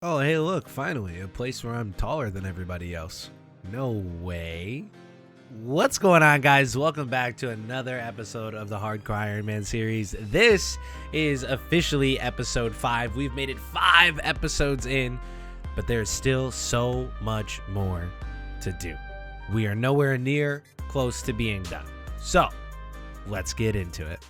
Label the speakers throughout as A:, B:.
A: Oh, hey, look, finally, a place where I'm taller than everybody else. No way. What's going on, guys? Welcome back to another episode of the Hardcore Ironman series. This is officially episode 5. We've made it 5 episodes in, but there's still so much more to do. We are nowhere near close to being done. So, let's get into it.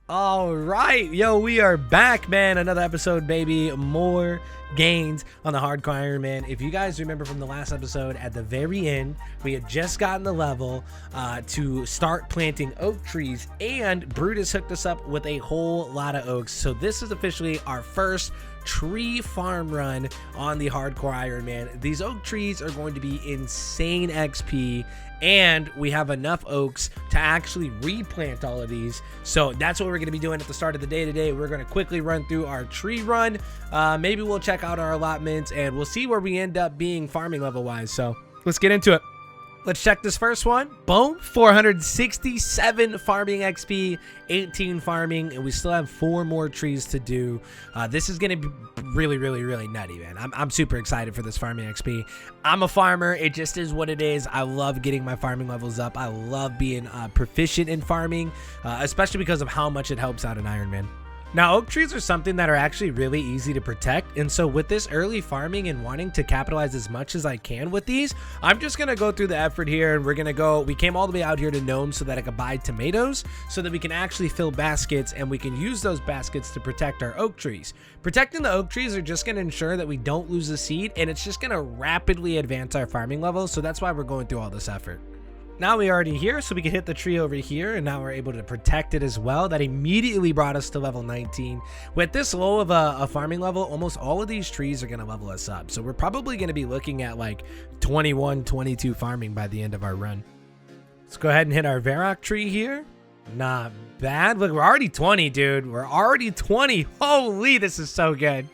A: All right, yo, we are back, man. Another episode, baby. More gains on the Hardcore Ironman. If you guys remember from the last episode, at the very end, we had just gotten the level to start planting oak trees, and Brutus hooked us up with a whole lot of oaks. So this is officially our first tree farm run on the Hardcore Ironman. These oak trees are going to be insane XP, and we have enough oaks to actually replant all of these. So that's what we're going to be doing at the start of the day today. We're going to quickly run through our tree run. Maybe we'll check out our allotments and we'll see where we end up being farming level wise. So let's get into it. Let's check this first one. Boom, 467 farming XP, 18 farming, and we still have 4 more trees to do. This is gonna be really nutty, man. I'm super excited for this farming XP. I'm a farmer. It just is what it is. I love getting my farming levels up. I love being proficient in farming, especially because of how much it helps out in Ironman. Now, oak trees are something that are actually really easy to protect, and so with this early farming and wanting to capitalize as much as I can with these, I'm just going to go through the effort here, and we came all the way out here to Nome so that I could buy tomatoes so that we can actually fill baskets, and we can use those baskets to protect our oak trees. Protecting the oak trees are just going to ensure that we don't lose a seed, and it's just going to rapidly advance our farming levels, so that's why we're going through all this effort. Now we're already here, so we can hit the tree over here, and now we're able to protect it as well. That immediately brought us to level 19. With this low of a farming level, almost all of these trees are going to level us up. So we're probably going to be looking at like 21, 22 farming by the end of our run. Let's go ahead and hit our Varrock tree here. Not bad. Look, we're already 20, dude. We're already 20. Holy, this is so good.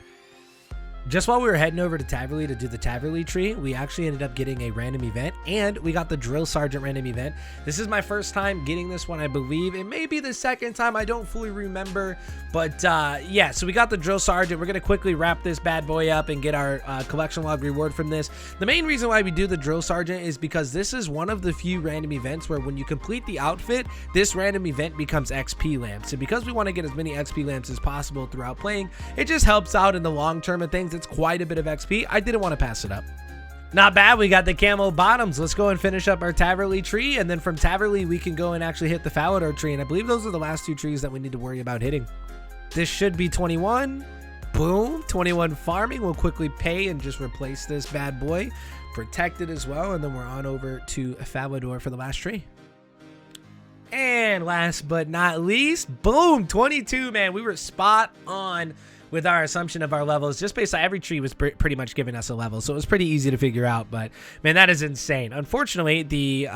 A: Just while we were heading over to Taverley to do the Taverley tree, we actually ended up getting a random event, and we got the Drill Sergeant random event. This is my first time getting this one, I believe. It may be the second time, I don't fully remember, but yeah, so we got the Drill Sergeant. We're going to quickly wrap this bad boy up and get our collection log reward from this. The main reason why we do the Drill Sergeant is because this is one of the few random events where when you complete the outfit, this random event becomes XP lamps. And because we want to get as many XP lamps as possible throughout playing, it just helps out in the long term of things. It's quite a bit of XP. I didn't want to pass it up. Not bad. We got the camo bottoms. Let's go and finish up our Taverley tree, and then from Taverley we can go and actually hit the Falador tree, and I believe those are the last 2 trees that we need to worry about hitting. This should be 21. Boom, 21 farming. We'll quickly pay and just replace this bad boy, protect it as well, and then we're on over to Falador for the last tree. And last but not least, boom, 22, man. We were spot on with our assumption of our levels. Just based on every tree was pretty much giving us a level, so it was pretty easy to figure out. But man, that is insane. Unfortunately, the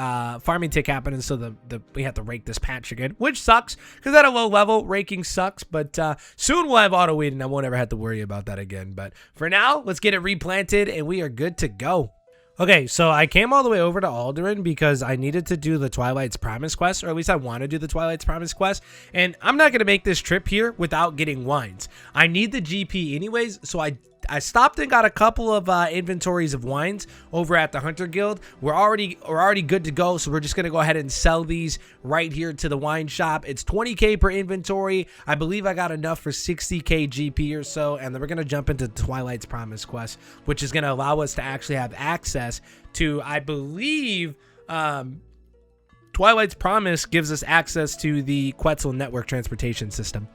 A: farming tick happened, and so we have to rake this patch again, which sucks because at a low level raking sucks. But soon we'll have auto weed, and I won't ever have to worry about that again. But for now, let's get it replanted, and we are good to go. Okay, so I came all the way over to Alderaan because I needed to do the Twilight's Promise quest, or at least I want to do the Twilight's Promise quest, and I'm not going to make this trip here without getting wines. I need the GP anyways, so I stopped and got a couple of inventories of wines over at the Hunter Guild. We're already good to go, so we're just going to go ahead and sell these right here to the wine shop. It's 20k per inventory. I believe I got enough for 60k GP or so, and then we're going to jump into Twilight's Promise quest, which is going to allow us to actually have access to, I believe, Twilight's Promise gives us access to the Quetzal network transportation system.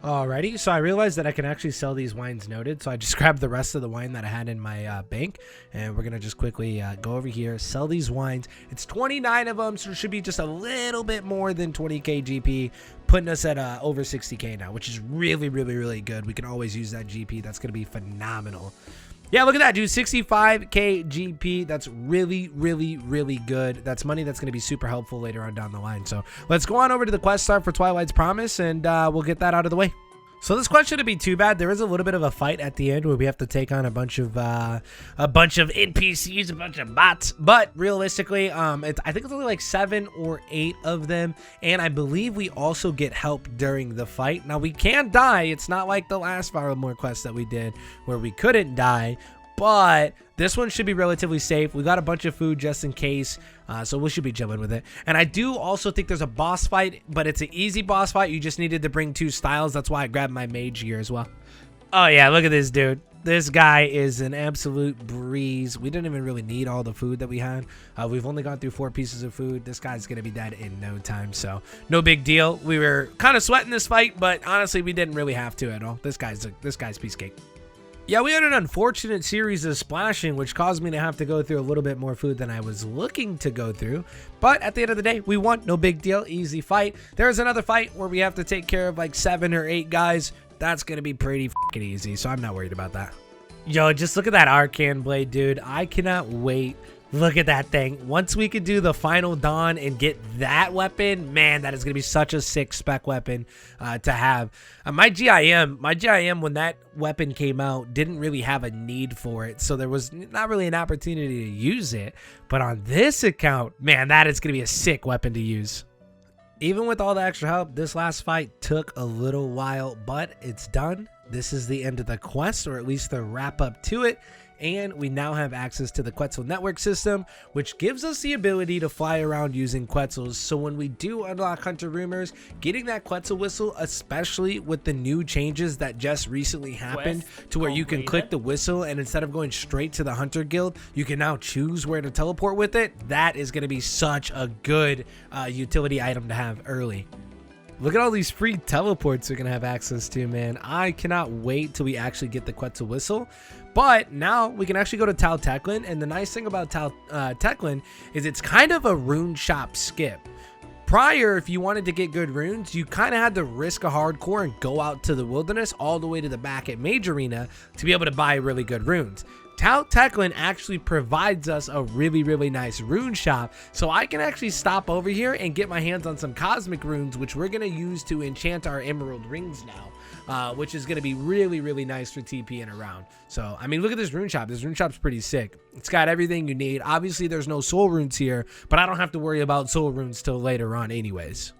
A: Alrighty, so I realized that I can actually sell these wines noted, so I just grabbed the rest of the wine that I had in my bank, and we're going to just quickly go over here, sell these wines. It's 29 of them, so it should be just a little bit more than 20k GP, putting us at over 60k now, which is really good. We can always use that GP. That's going to be phenomenal. Yeah, look at that, dude. 65k GP. That's really good. That's money that's going to be super helpful later on down the line. So let's go on over to the quest star for Twilight's Promise, and we'll get that out of the way. So this quest shouldn't be too bad. There is a little bit of a fight at the end where we have to take on a bunch of NPCs, a bunch of bots. But realistically, I think it's only like 7 or 8 of them, and I believe we also get help during the fight. Now we can die. It's not like the last Varlamore quest that we did where we couldn't die. But this one should be relatively safe. We got a bunch of food just in case, so we should be chilling with it. And I do also think there's a boss fight, but it's an easy boss fight. You just needed to bring 2 styles. That's why I grabbed my mage gear as well. Oh yeah, look at this dude. This guy is an absolute breeze. We didn't even really need all the food that we had. We've only gone through 4 pieces of food. This guy's going to be dead in no time, so no big deal. We were kind of sweating this fight, but honestly, we didn't really have to at all. This guy's piece of cake. Yeah, we had an unfortunate series of splashing, which caused me to have to go through a little bit more food than I was looking to go through. But at the end of the day, we won. No big deal. Easy fight. There's another fight where we have to take care of like 7 or 8 guys. That's going to be pretty fucking easy, so I'm not worried about that. Yo, just look at that Arcane Blade, dude. I cannot wait. Look at that thing. Once we could do the final Dawn and get that weapon, man, that is going to be such a sick spec weapon to have. My GIM, when that weapon came out, didn't really have a need for it. So there was not really an opportunity to use it. But on this account, man, that is going to be a sick weapon to use. Even with all the extra help, this last fight took a little while, but it's done. This is the end of the quest, or at least the wrap up to it. And we now have access to the Quetzal network system, which gives us the ability to fly around using Quetzals. So when we do unlock Hunter Rumors, getting that Quetzal whistle, especially with the new changes that just recently happened to where you can click the whistle and instead of going straight to the Hunter Guild, you can now choose where to teleport with it. That is going to be such a good utility item to have early. Look at all these free teleports we're going to have access to, man. I cannot wait till we actually get the Quetzal Whistle. But now we can actually go to Tau Teklin. And the nice thing about Tau Teklin is it's kind of a rune shop skip. Prior, if you wanted to get good runes, you kind of had to risk a hardcore and go out to the wilderness all the way to the back at Mage Arena to be able to buy really good runes. Tau Teklin actually provides us a really nice rune shop, so I can actually stop over here and get my hands on some cosmic runes, which we're going to use to enchant our emerald rings now, which is going to be really nice for TPing around. So, I mean, look at this rune shop. This rune shop's pretty sick. It's got everything you need. Obviously, there's no soul runes here, but I don't have to worry about soul runes till later on anyways.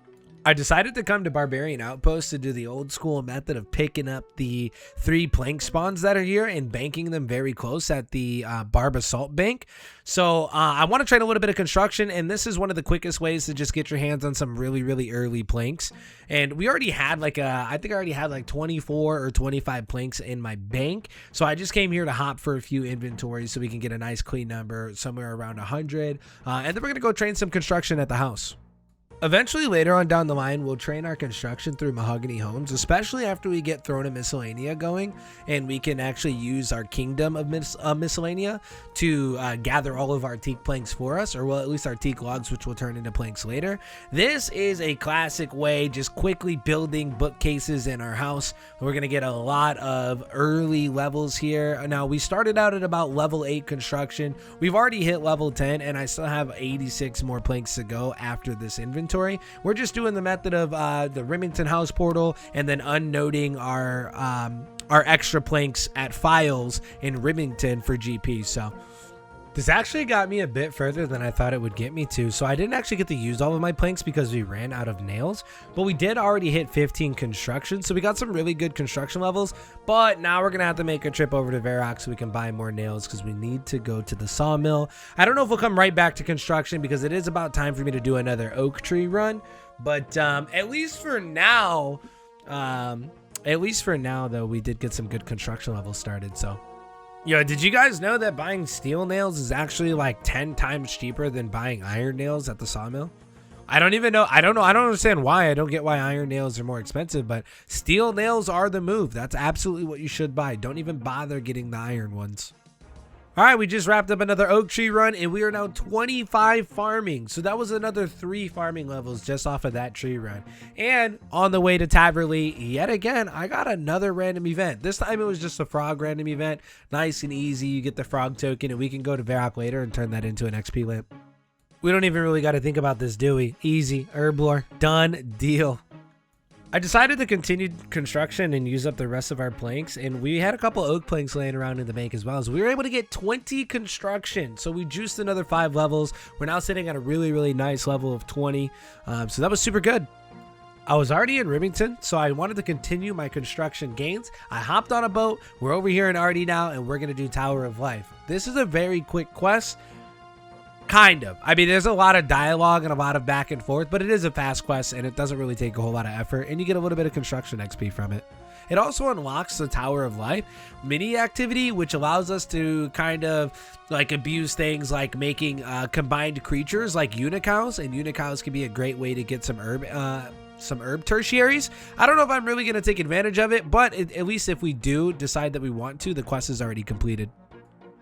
A: I decided to come to Barbarian Outpost to do the old school method of picking up the 3 plank spawns that are here and banking them very close at the Barb Assault Bank. So I want to train a little bit of construction, and this is one of the quickest ways to just get your hands on some really early planks. And we already had like I think I already had like 24 or 25 planks in my bank. So I just came here to hop for a few inventories so we can get a nice clean number, somewhere around 100. And then we're going to go train some construction at the house. Eventually, later on down the line, we'll train our construction through Mahogany Homes, especially after we get Throne of Miscellanea going, and we can actually use our Kingdom of Miscellanea to gather all of our teak planks for us, or well, at least our teak logs, which will turn into planks later. This is a classic way, just quickly building bookcases in our house. We're going to get a lot of early levels here. Now, we started out at about level 8 construction. We've already hit level 10, and I still have 86 more planks to go after this inventory. We're just doing the method of the Remington House portal and then unnoting our extra planks at files in Remington for GP. So this actually got me a bit further than I thought it would get me to. So I didn't actually get to use all of my planks because we ran out of nails, but we did already hit 15 construction. So we got some really good construction levels, but now we're going to have to make a trip over to Varrock so we can buy more nails because we need to go to the sawmill. I don't know if we'll come right back to construction because it is about time for me to do another oak tree run, but at least for now, though, we did get some good construction levels started. So yo, did you guys know that buying steel nails is actually like 10 times cheaper than buying iron nails at the sawmill? I don't even know. I don't understand why. I don't get why iron nails are more expensive, but steel nails are the move. That's absolutely what you should buy. Don't even bother getting the iron ones. All right, we just wrapped up another oak tree run, and we are now 25 farming. So that was another 3 farming levels just off of that tree run. And on the way to Taverley, yet again, I got another random event. This time it was just a frog random event. Nice and easy. You get the frog token, and we can go to Varrock later and turn that into an XP lamp. We don't even really got to think about this, do we? Easy. Herblore. Done deal. I decided to continue construction and use up the rest of our planks, and we had a couple oak planks laying around in the bank as well, so we were able to get 20 construction. So we juiced another 5 levels. We're now sitting at a really nice level of 20, so that was super good. I was already in Remington, so I wanted to continue my construction gains. I hopped on a boat. We're over here in Artie now, and we're going to do Tower of Life. This is a very quick quest. Kind of. I mean, there's a lot of dialogue and a lot of back and forth, but it is a fast quest, and it doesn't really take a whole lot of effort, and you get a little bit of construction XP from it. It also unlocks the Tower of Life mini activity, which allows us to kind of like abuse things like making combined creatures like unicows, and unicows can be a great way to get some herb tertiaries. I don't know if I'm really going to take advantage of it, but at least if we do decide that we want to, the quest is already completed.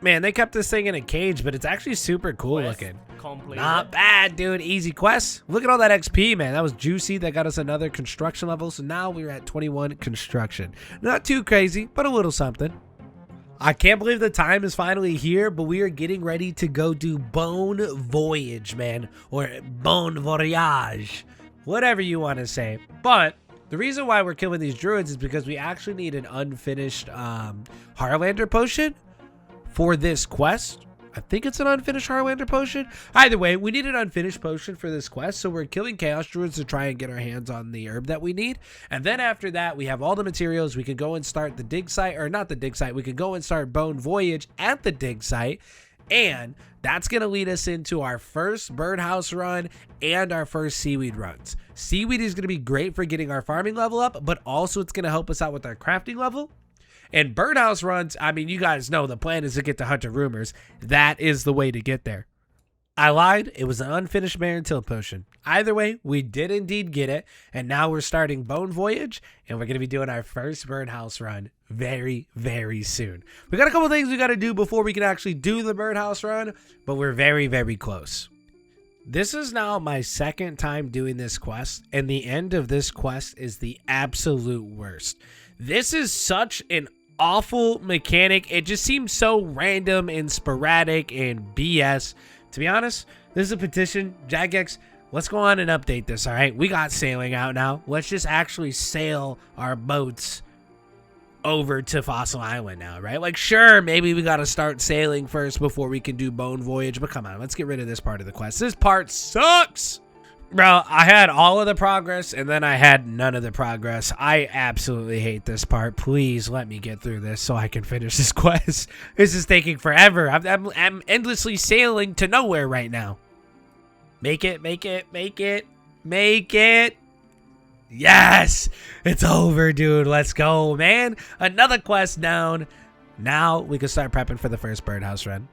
A: Man, they kept this thing in a cage, but it's actually super cool looking. Not bad, dude. Easy quest. Look at all that XP, man. That was juicy. That got us another construction level. So now we're at 21 construction. Not too crazy, but a little something. I can't believe the time is finally here, but we are getting ready to go do Bone Voyage, man. Or Bone Voyage. Whatever you want to say. But the reason why we're killing these druids is because we actually need an unfinished Harlander potion for this quest. I think it's an unfinished Harlander potion. Either way, we need an unfinished potion for this quest, so we're killing Chaos Druids to try and get our hands on the herb that we need. And then after that, we have all the materials. We can go and start the dig site, or not the dig site. We can go and start Bone Voyage at the dig site. And that's going to lead us into our first birdhouse run and our first seaweed runs. Seaweed is going to be great for getting our farming level up, but also it's going to help us out with our crafting level. And birdhouse runs, I mean, you guys know the plan is to get to Hunter Rumors. That is the way to get there. I lied. It was an unfinished Mare and Till potion. Either way, we did indeed get it. And now we're starting Bone Voyage. And we're going to be doing our first birdhouse run very soon. We got a couple things we got to do before we can actually do the birdhouse run. But we're very close. This is now my second time doing this quest. And the end of this quest is the absolute worst. This is such an awful mechanic. It just seems so random and sporadic and BS. To be honest, this is a petition. Jagex, let's go on and update this, all right? We got sailing out now. Let's just actually sail our boats over to Fossil Island now, right? Like, sure, maybe we got to start sailing first before we can do Bone Voyage, but come on, let's get rid of this part of the quest. This part sucks! Bro, I had all of the progress, and then I had none of the progress. I absolutely hate this part. Please let me get through this so I can finish this quest. This is taking forever. I'm endlessly sailing to nowhere right now. Make it. Yes! It's over, dude. Let's go, man. Another quest down. Now we can start prepping for the first birdhouse run.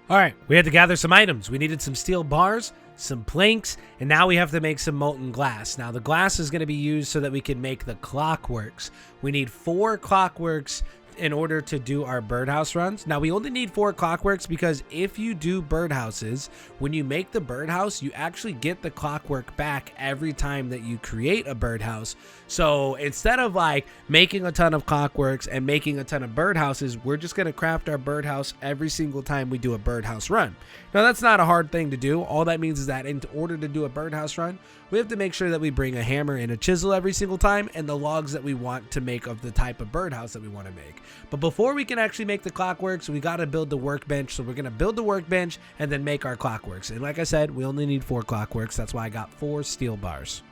A: All right, we had to gather some items. We needed some steel bars, some planks, and now we have to make some molten glass. Now the glass is going to be used so that we can make the clockworks. We need 4 clockworks in order to do our birdhouse runs. Now we only need 4 clockworks because if you do birdhouses, when you make the birdhouse, you actually get the clockwork back every time that you create a birdhouse. So instead of like making a ton of clockworks and making a ton of birdhouses, we're just going to craft our birdhouse every single time we do a birdhouse run. Now that's not a hard thing to do. All that means is that in order to do a birdhouse run, we have to make sure that we bring a hammer and a chisel every single time and the logs that we want to make of the type of birdhouse that we want to make. But before we can actually make the clockworks, we got to build the workbench. So we're going to build the workbench and then make our clockworks. And like I said, we only need 4 clockworks. That's why I got 4 steel bars.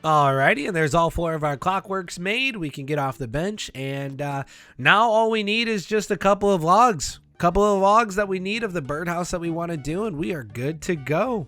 A: Alrighty, and there's all 4 of our clockworks made. We can get off the bench. And now all we need is just a couple of logs. Couple of logs that we need of the birdhouse that we want to do, and we are good to go.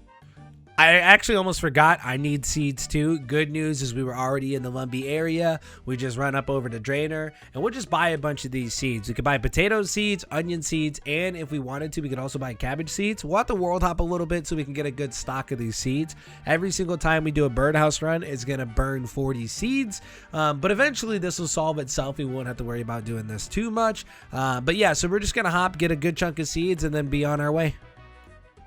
A: I actually almost forgot I need seeds too. Good news is we were already in the Lumbee area. We just run up over to Drainer and we'll just buy a bunch of these seeds. We could buy potato seeds, onion seeds, and if we wanted to, we could also buy cabbage seeds. We'll have to world hop a little bit so we can get a good stock of these seeds. Every single time we do a birdhouse run, it's going to burn 40 seeds. But eventually this will solve itself. We won't have to worry about doing this too much. But yeah, so we're just going to hop, get a good chunk of seeds, and then be on our way.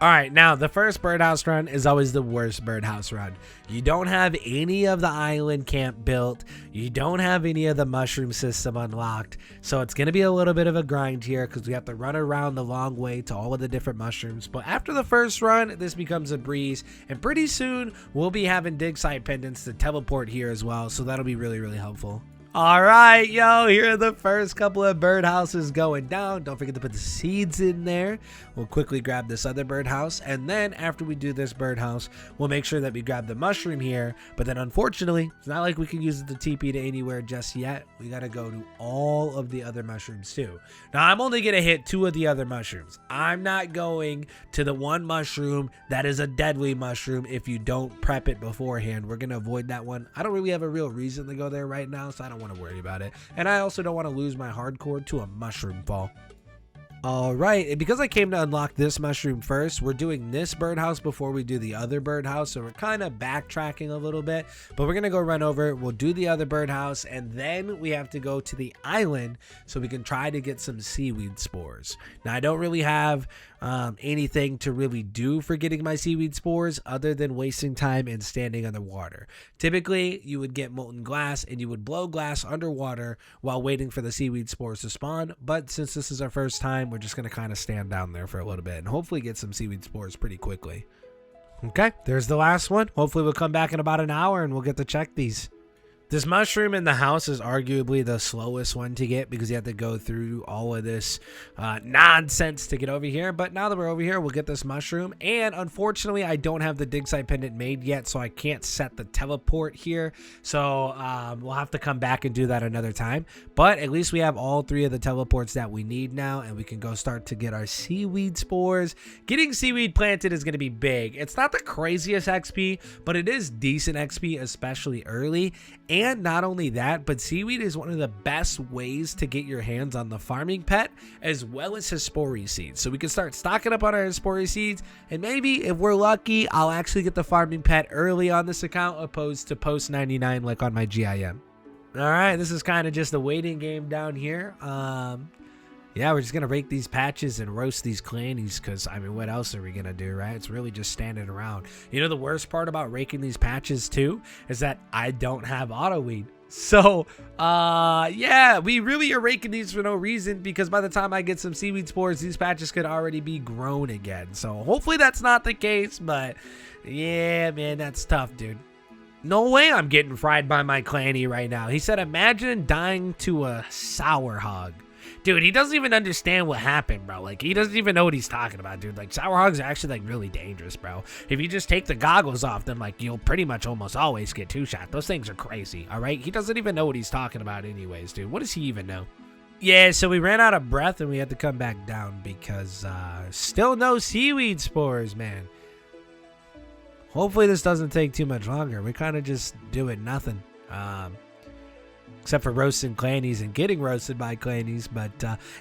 A: All right, now the first birdhouse run is always the worst birdhouse run. You don't have any of the island camp built. You don't have any of the mushroom system unlocked. So it's going to be a little bit of a grind here because we have to run around the long way to all of the different mushrooms. But after the first run, this becomes a breeze. And pretty soon, we'll be having dig site pendants to teleport here as well. So that'll be really, really helpful. All right, yo, here are the first couple of birdhouses going down. Don't forget to put the seeds in there. We'll quickly grab this other birdhouse, and then after we do this birdhouse, we'll make sure that we grab the mushroom here. But then unfortunately, it's not like we can use the TP to anywhere just yet. We got to go to all of the other mushrooms too. Now, I'm only going to hit 2 of the other mushrooms. I'm not going to the one mushroom that is a deadly mushroom if you don't prep it beforehand. We're going to avoid that one. I don't really have a real reason to go there right now, so I don't want to worry about it, and I also don't want to lose my hardcore to a mushroom fall. All right, and because I came to unlock this mushroom first, we're doing this birdhouse before we do the other birdhouse, so we're kind of backtracking a little bit, but we're gonna go run over, we'll do the other birdhouse, and then we have to go to the island so we can try to get some seaweed spores. Now, I don't really have anything to really do for getting my seaweed spores other than wasting time and standing underwater. Typically, you would get molten glass and you would blow glass underwater while waiting for the seaweed spores to spawn, but since this is our first time, we're just going to kind of stand down there for a little bit and hopefully get some seaweed spores pretty quickly. Okay, there's the last one. Hopefully we'll come back in about an hour and we'll get to check these. This mushroom in the house is arguably the slowest one to get because you have to go through all of this nonsense to get over here. But now that we're over here, we'll get this mushroom. And unfortunately, I don't have the dig site pendant made yet, so I can't set the teleport here. So we'll have to come back and do that another time. But at least we have all 3 of the teleports that we need now, and we can go start to get our seaweed spores. Getting seaweed planted is going to be big. It's not the craziest XP, but it is decent XP, especially early. And not only that, but seaweed is one of the best ways to get your hands on the farming pet as well as Hespori seeds. So we can start stocking up on our Hespori seeds, and maybe if we're lucky, I'll actually get the farming pet early on this account opposed to post 99 like on my GIM. All right, this is kind of just a waiting game down here. Yeah, we're just going to rake these patches and roast these clannies because, I mean, what else are we going to do, right? It's really just standing around. You know, the worst part about raking these patches, too, is that I don't have auto weed. So, yeah, we really are raking these for no reason because by the time I get some seaweed spores, these patches could already be grown again. So, hopefully that's not the case, but, yeah, man, that's tough, dude. No way I'm getting fried by my clanny right now. He said, imagine dying to a sour hog. Dude, he doesn't even understand what happened, bro. Like, he doesn't even know what he's talking about, dude. Like, sour hogs are actually, like, really dangerous, bro. If you just take the goggles off them, like, you'll pretty much almost always get 2-shot. Those things are crazy, all right? He doesn't even know what he's talking about anyways, dude. What does he even know? Yeah, so we ran out of breath and we had to come back down because still no seaweed spores, man. Hopefully this doesn't take too much longer. We kind of just doing nothing. Except for roasting clannies and getting roasted by clannies. But,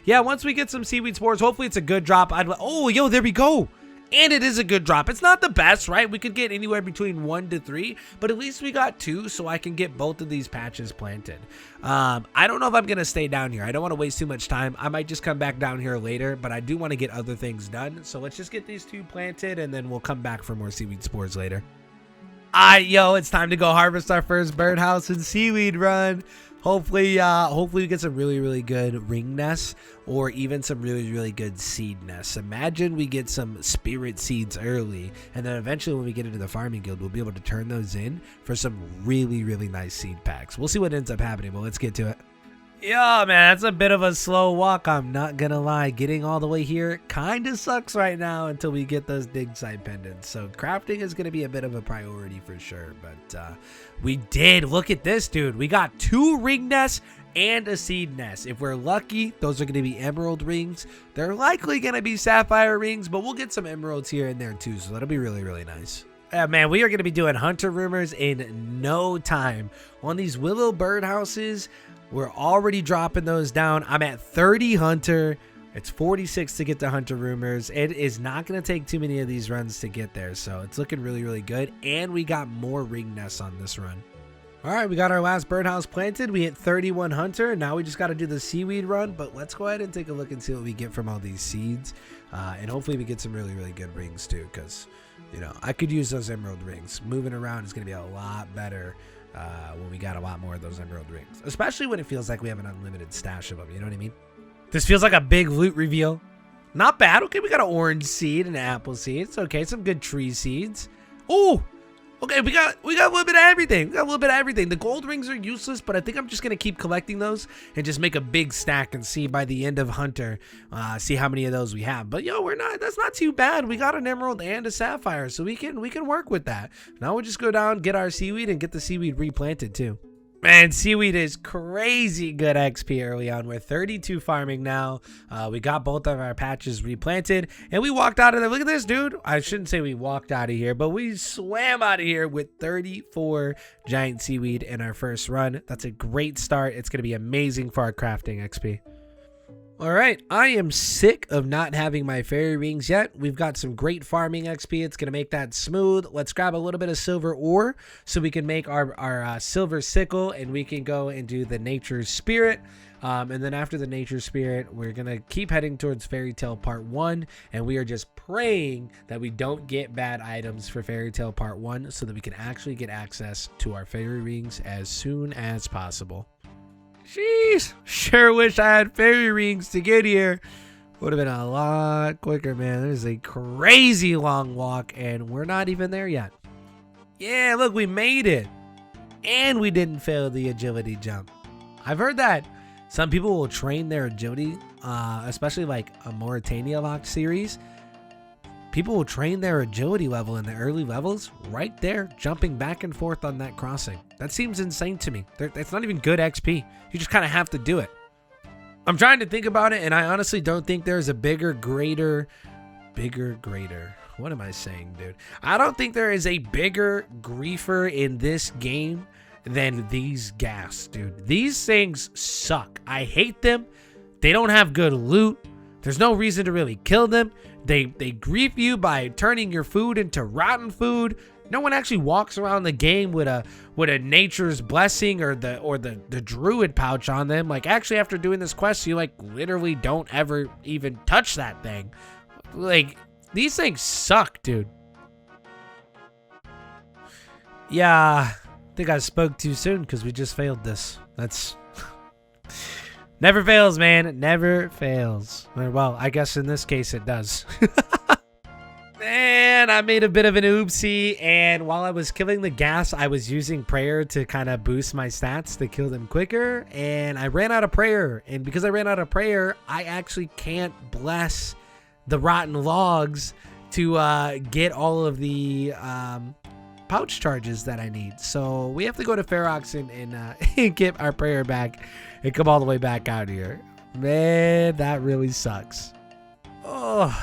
A: yeah, once we get some seaweed spores, hopefully it's a good drop. Oh, yo, there we go. And it is a good drop. It's not the best, right? We could get anywhere between 1 to 3, but at least we got 2, so I can get both of these patches planted. I don't know if I'm going to stay down here. I don't want to waste too much time. I might just come back down here later, but I do want to get other things done. So let's just get these 2 planted, and then we'll come back for more seaweed spores later. Yo, it's time to go harvest our first birdhouse and seaweed run. Hopefully we get some really, really good ring nests or even some really, really good seed nests. Imagine we get some spirit seeds early, and then eventually when we get into the farming guild, we'll be able to turn those in for some really, really nice seed packs. We'll see what ends up happening, but let's get to it. Yeah, man, that's a bit of a slow walk, I'm not gonna lie. Getting all the way here kind of sucks right now until we get those dig site pendants. So crafting is gonna be a bit of a priority for sure. But we did. Look at this, dude. We got 2 ring nests and a seed nest. If we're lucky, those are gonna be emerald rings. They're likely gonna be sapphire rings, but we'll get some emeralds here and there too. So that'll be really, really nice. Man, we are going to be doing hunter rumors in no time. On these willow birdhouses, we're already dropping those down. I'm at 30 hunter. It's 46 to get to hunter rumors. It is not going to take too many of these runs to get there. So it's looking really, really good. And we got more ring nests on this run. All right, we got our last birdhouse planted. We hit 31 hunter. Now we just got to do the seaweed run, but let's go ahead and take a look and see what we get from all these seeds. And hopefully we get some really, really good rings too, because, you know, I could use those emerald rings. Moving around is going to be a lot better when we got a lot more of those emerald rings, especially when it feels like we have an unlimited stash of them. You know what I mean? This feels like a big loot reveal. Not bad. Okay, we got an orange seed and an apple seed. It's okay. Some good tree seeds. Oh! Okay, we got a little bit of everything. We got a little bit of everything. The gold rings are useless, but I think I'm just gonna keep collecting those and just make a big stack and see by the end of Hunter, see how many of those we have. But yo, that's not too bad. We got an emerald and a sapphire, so we can work with that. Now we'll just go down, get our seaweed, and get the seaweed replanted too. Man, seaweed is crazy good XP early on. We're 32 farming now. We got both of our patches replanted, and we walked out of there. Look at this, dude. I shouldn't say we walked out of here, but we swam out of here with 34 giant seaweed in our first run. That's a great start. It's going to be amazing for our crafting XP. All right, I am sick of not having my fairy rings yet. We've got some great farming XP. It's going to make that smooth. Let's grab a little bit of silver ore so we can make our silver sickle, and we can go and do the nature spirit. And then after the nature spirit, we're going to keep heading towards Fairy Tale Part 1, and we are just praying that we don't get bad items for Fairy Tale Part 1 so that we can actually get access to our fairy rings as soon as possible. Jeez, sure wish I had fairy rings to get here. Would have been a lot quicker, man. There's a crazy long walk, and we're not even there yet. Yeah, look, we made it. And we didn't fail the agility jump. I've heard that some people will train their agility, especially like a Mauritania locked series. People will train their agility level in the early levels right there, jumping back and forth on that crossing. That seems insane to me. It's not even good XP. You just kind of have to do it. I'm trying to think about it, and I honestly don't think there's a bigger, greater. What am I saying, dude? I don't think there is a bigger griefer in this game than these gas, dude. These things suck. I hate them. They don't have good loot. There's no reason to really kill them. They grief you by turning your food into rotten food. No one actually walks around the game with a nature's blessing or the druid pouch on them. Like, actually, after doing this quest, you like literally don't ever even touch that thing. Like, these things suck, dude. Yeah, I think I spoke too soon because we just failed this. That's never fails, man. It never fails. Well, I guess in this case it does. Man, I made a bit of an oopsie, and while I was killing the gas, I was using prayer to kind of boost my stats to kill them quicker, and I ran out of prayer. And because I ran out of prayer, I actually can't bless the rotten logs to get all of the pouch charges that I need. So we have to go to Ferox and get our prayer back and come all the way back out here. Man, that really sucks. Oh,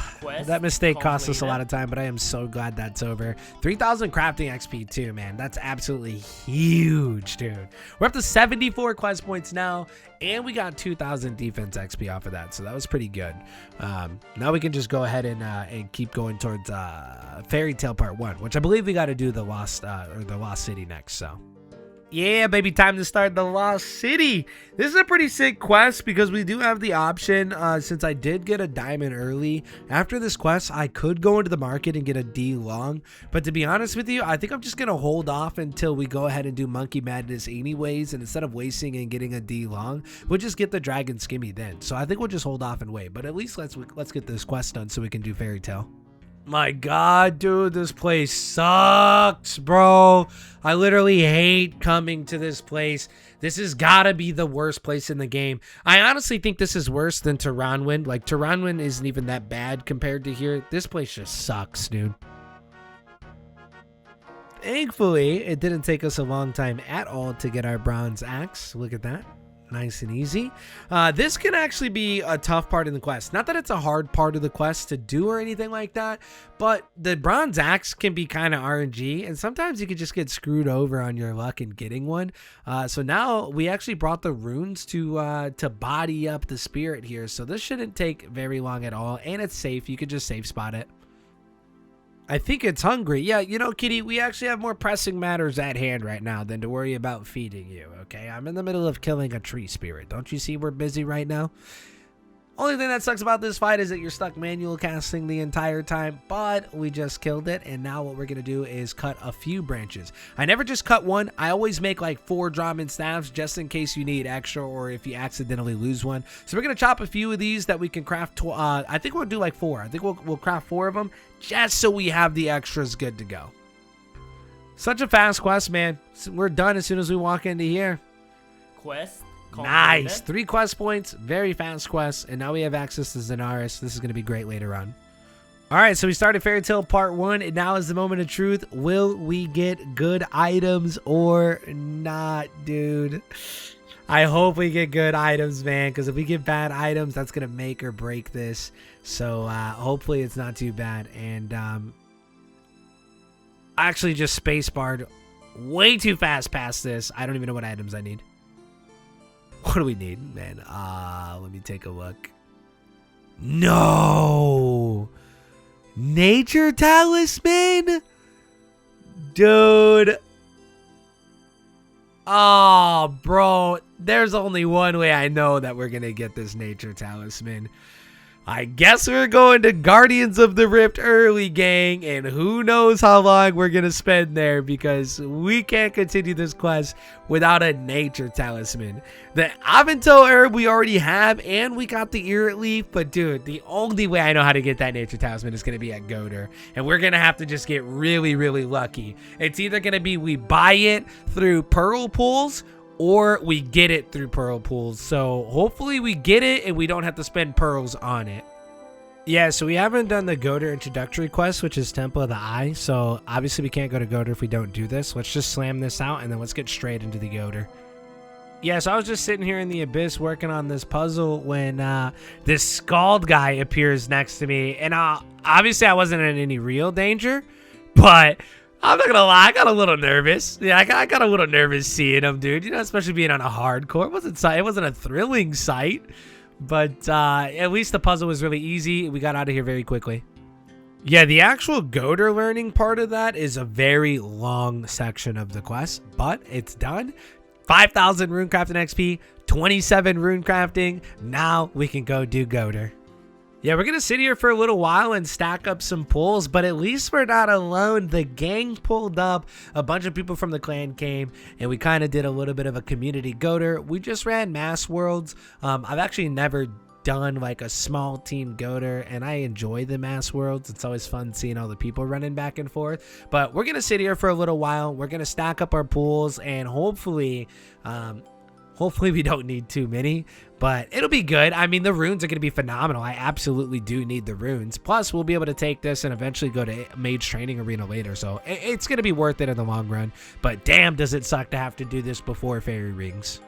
A: that mistake cost us a lot of time, but I am so glad that's over. 3,000 crafting XP too, man. That's absolutely huge, dude. We're up to 74 quest points now, and we got 2,000 defense XP off of that, so that was pretty good. Now we can just go ahead and keep going towards Fairy Tale Part 1, which I believe we got to do the Lost City next, so. Yeah, baby, time to start the Lost City. This is a pretty sick quest because we do have the option, since I did get a diamond early. After this quest, I could go into the market and get a D long. But to be honest with you, I think I'm just going to hold off until we go ahead and do Monkey Madness anyways. And instead of wasting and getting a D long, we'll just get the Dragon Skimmy then. So I think we'll just hold off and wait. But at least let's get this quest done so we can do Fairy Tale. My God, dude, this place sucks, bro. I literally hate coming to this place. This has got to be the worst place in the game. I honestly think this is worse than Tehranwind. Like, Tehranwind isn't even that bad compared to here. This place just sucks, dude. Thankfully, it didn't take us a long time at all to get our bronze axe. Look at that. Nice and easy. This can actually be a tough part in the quest. Not that it's a hard part of the quest to do or anything like that, but the bronze axe can be kind of RNG, and sometimes you could just get screwed over on your luck in getting one. So now we actually brought the runes to body up the spirit here, so this shouldn't take very long at all, and it's safe. You could just safe spot it. I think it's hungry. Yeah, you know, Kitty, we actually have more pressing matters at hand right now than to worry about feeding you, okay? I'm in the middle of killing a tree spirit. Don't you see we're busy right now? Only thing that sucks about this fight is that you're stuck manual casting the entire time, but we just killed it, and now what we're going to do is cut a few branches. I never just cut one. I always make like 4 Draman staffs just in case you need extra or if you accidentally lose one. So we're going to chop a few of these that we can craft. I think we'll do like 4. I think we'll craft 4 of them just so we have the extras good to go. Such a fast quest, man. We're done as soon as we walk into here.
B: Quest?
A: Nice. 3 quest points. Very fast quest. And now we have access to Zenaris. This is going to be great later on. All right, so we started Fairy Tale Part 1, and now is the moment of truth. Will we get good items or not, dude? I hope we get good items, man, because if we get bad items, that's going to make or break this. So hopefully it's not too bad. And I actually just spacebarred way too fast past this. I don't even know what items I need. What do we need, man? Let me take a look. No! Nature Talisman? Dude. Oh, bro. There's only one way I know that we're going to get this Nature Talisman. I guess we're going to Guardians of the Rift early, gang, and who knows how long we're going to spend there because we can't continue this quest without a Nature Talisman. The Aventil herb we already have, and we got the Irrit Leaf, but dude, the only way I know how to get that Nature Talisman is going to be at Goater, and we're going to have to just get really, really lucky. It's either going to be we buy it through Pearl Pools, or we get it through Pearl Pools. So hopefully we get it and we don't have to spend pearls on it. Yeah, so we haven't done the Goater introductory quest, which is Temple of the Eye. So obviously we can't go to Goater if we don't do this. Let's just slam this out and then let's get straight into the Goater. Yeah, so I was just sitting here in the abyss working on this puzzle when this Scald guy appears next to me. And obviously I wasn't in any real danger, but I'm not gonna lie, I got a little nervous. Yeah, I got a little nervous seeing him, dude. You know, especially being on a hardcore. It wasn't a thrilling sight, but at least the puzzle was really easy. We got out of here very quickly. Yeah, the actual Goater learning part of that is a very long section of the quest, but it's done. 5,000 runecrafting XP, 27 runecrafting. Now we can go do Goater. Yeah, we're going to sit here for a little while and stack up some pulls, but at least we're not alone. The gang pulled up, a bunch of people from the clan came, and we kind of did a little bit of a community Goater. We just ran Mass Worlds. I've actually never done like a small team Goater, and I enjoy the Mass Worlds. It's always fun seeing all the people running back and forth, but we're going to sit here for a little while. We're going to stack up our pulls, and hopefully we don't need too many, but it'll be good. I mean, the runes are going to be phenomenal. I absolutely do need the runes. Plus, we'll be able to take this and eventually go to Mage Training Arena later, so it's going to be worth it in the long run. But damn, does it suck to have to do this before Fairy Rings.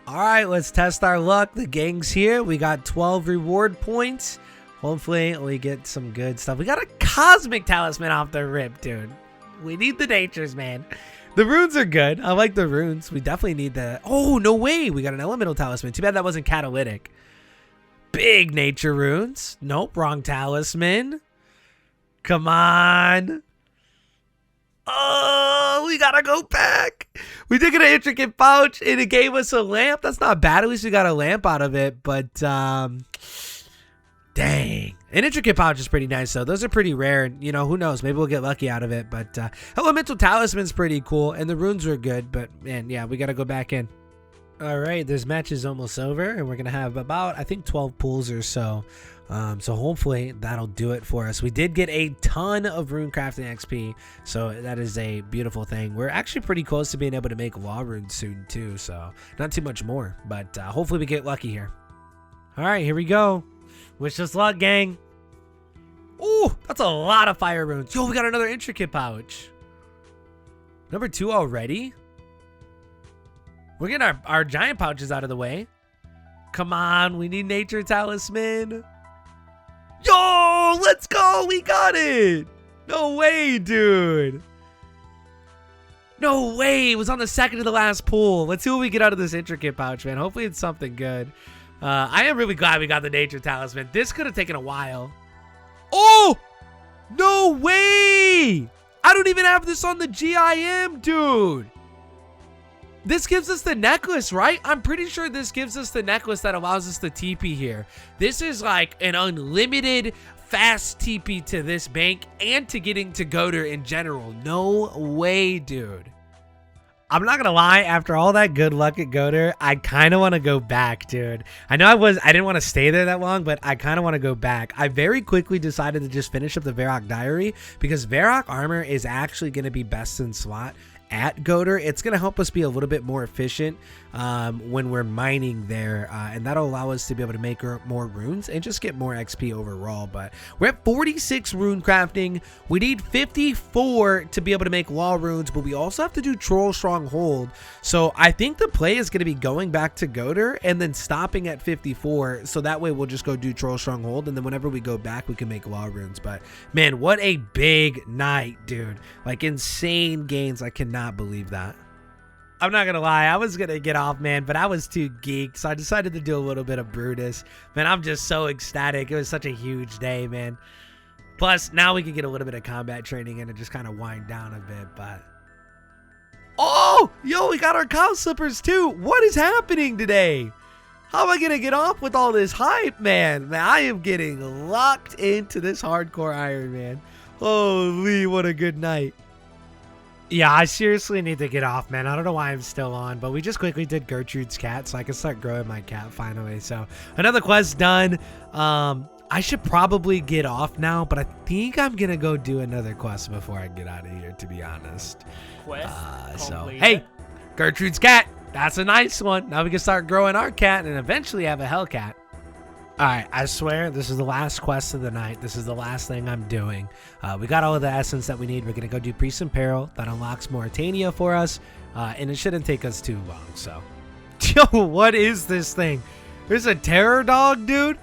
A: All right, let's test our luck. The gang's here. We got 12 reward points. Hopefully, we get some good stuff. We got a Cosmic Talisman off the rip, dude. We need the natures, man. The runes are good. I like the runes. We definitely need the... Oh, no way. We got an Elemental Talisman. Too bad that wasn't Catalytic. Big nature runes. Nope, wrong talisman. Come on. Oh, we gotta go back. We did get an intricate pouch, and it gave us a lamp. That's not bad. At least we got a lamp out of it, but... Dang. An intricate pouch is pretty nice, though. Those are pretty rare, and, you know, who knows? Maybe we'll get lucky out of it, but Elemental Talisman's pretty cool, and the runes are good, but, man, yeah, we got to go back in. All right, this match is almost over, and we're going to have about, I think, 12 pulls or so, so hopefully that'll do it for us. We did get a ton of runecrafting XP, so that is a beautiful thing. We're actually pretty close to being able to make law runes soon, too, so not too much more, but hopefully we get lucky here. All right, here we go. Wish us luck, gang. Ooh, that's a lot of fire runes. Yo, we got another intricate pouch. Number 2 already? We're getting our giant pouches out of the way. Come on, we need Nature Talisman. Yo, let's go. We got it. No way, dude. No way. It was on the second to the last pull. Let's see what we get out of this intricate pouch, man. Hopefully it's something good. I am really glad we got the Nature Talisman. This could have taken a while. Oh! No way! I don't even have this on the GIM, dude. This gives us the necklace, right? I'm pretty sure this gives us the necklace that allows us to TP here. This is like an unlimited fast TP to this bank and to getting to Goater in general. No way, dude. I'm not gonna lie, after all that good luck at Goater, I kind of want to go back, dude. I know I didn't want to stay there that long, but I kind of want to go back. I very quickly decided to just finish up the Varrock Diary because Varrock Armor is actually going to be best in slot at Goater. It's going to help us be a little bit more efficient when we're mining there, and that'll allow us to be able to make more runes and just get more XP overall. But we're at 46 rune crafting. We need 54 to be able to make law runes, but we also have to do Troll Stronghold. So I think the play is going to be going back to Goater and then stopping at 54, so that way we'll just go do Troll Stronghold, and then whenever we go back we can make law runes. But man, what a big night, dude. Like insane gains. I cannot believe that. I'm not gonna lie, I was gonna get off, man, but I was too geeked, so I decided to do a little bit of Brutus. Man, I'm just so ecstatic. It was such a huge day, man. Plus, now we can get a little bit of combat training in and just kind of wind down a bit, but... Oh! Yo, we got our cow slippers, too! What is happening today? How am I gonna get off with all this hype, man? Man, I am getting locked into this hardcore Iron Man. Holy, what a good night. Yeah, I seriously need to get off, man. I don't know why I'm still on, but we just quickly did Gertrude's cat, so I can start growing my cat finally. So another quest done. I should probably get off now, but I think I'm gonna go do another quest before I get out of here, to be honest. Hey, Gertrude's cat. That's a nice one. Now we can start growing our cat and eventually have a Hellcat. All right, I swear this is the last quest of the night. This is the last thing I'm doing. We got all of the essence that we need. We're gonna go do Priest in Peril. That unlocks Mauritania for us, and it shouldn't take us too long. So, yo, what is this thing? There's a terror dog, dude.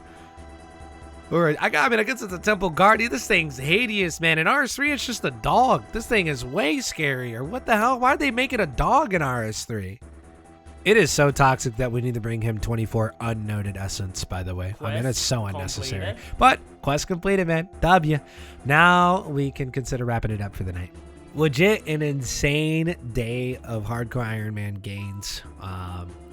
A: Or I guess it's a temple guardian. This thing's hideous, man. In RS3, it's just a dog. This thing is way scarier. What the hell? Why'd they make it a dog in RS3? It is so toxic that we need to bring him 24 unnoted essence, by the way. I mean, it's so unnecessary. But quest completed, man. W. Now we can consider wrapping it up for the night. Legit an insane day of hardcore Iron Man gains.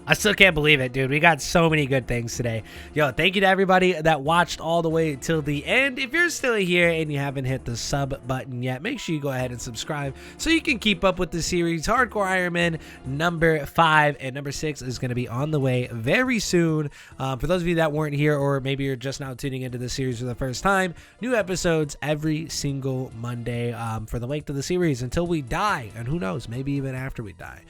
A: I still can't believe it, dude. We got so many good things today. Yo, thank you to everybody that watched all the way till the end. If you're still here and you haven't hit the sub button yet, make sure you go ahead and subscribe so you can keep up with the series. Hardcore Iron Man number 5 and number 6 is going to be on the way very soon. For those of you that weren't here, or maybe you're just now tuning into the series for the first time, new episodes every single Monday for the length of the series until we die. And who knows, maybe even after we die.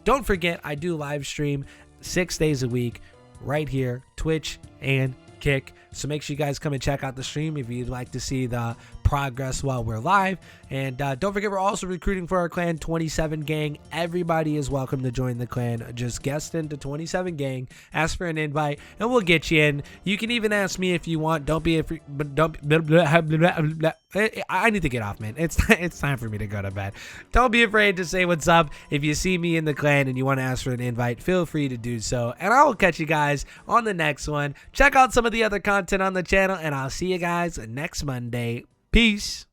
A: Don't forget, I do live stream 6 days a week right here, Twitch and Kick. So make sure you guys come and check out the stream if you'd like to see the progress while we're live. And don't forget, we're also recruiting for our Clan 27 gang. Everybody is welcome to join the clan. Just guest into 27 gang, ask for an invite, and we'll get you in. You can even ask me if you want. Don't be afraid, but don't. I need to get off, man. It's time for me to go to bed. Don't be afraid to say what's up. If you see me in the clan and you want to ask for an invite, feel free to do so. And I will catch you guys on the next one. Check out some of the other content on the channel, and I'll see you guys next Monday. Peace.